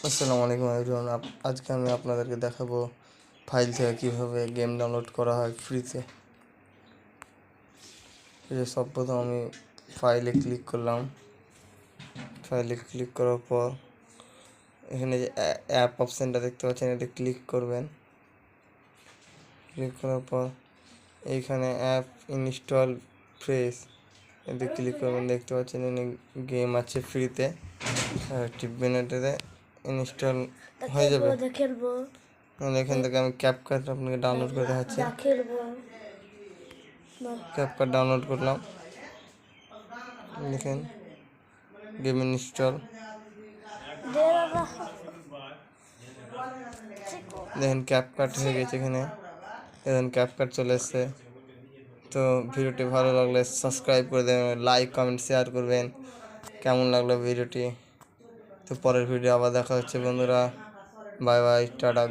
আসসালামু আলাইকুম এভরিওয়ান। আজকে আমি আপনাদেরকে দেখাবো ফাইল থেকে কীভাবে গেম ডাউনলোড করা হয় ফ্রিতে। এই যে সর্বপ্রথম আমি ফাইলে ক্লিক করলাম। ফাইলে ক্লিক করার পর এখানে যে অ্যাপ অপশানটা দেখতে পাচ্ছেন, এটা ক্লিক করবেন। ক্লিক করার পর এইখানে অ্যাপ ইনস্টল ফ্রেশ, এতে ক্লিক করবেন। দেখতে পাচ্ছেন গেম আছে ফ্রিতে, টিপবেন, এটাতে ইনস্টল হয়ে যাবে। এখান থেকে আমি ক্যাপকাট আপনাকে ডাউনলোড করে দেখাচ্ছি। ক্যাপকাট ডাউনলোড করলাম, দেখেন গেম ইনস্টল, দেখেন ক্যাপকাট হয়ে গেছে। এখানে দেখেন ক্যাপকাট চলে এসছে। তো ভিডিওটি ভালো লাগলে সাবস্ক্রাইব করে দেবেন, লাইক কমেন্ট শেয়ার করবেন। কেমন লাগলো ভিডিওটি? তো পরের ভিডিও আবার দেখা হচ্ছে বন্ধুরা। Bye bye, tata.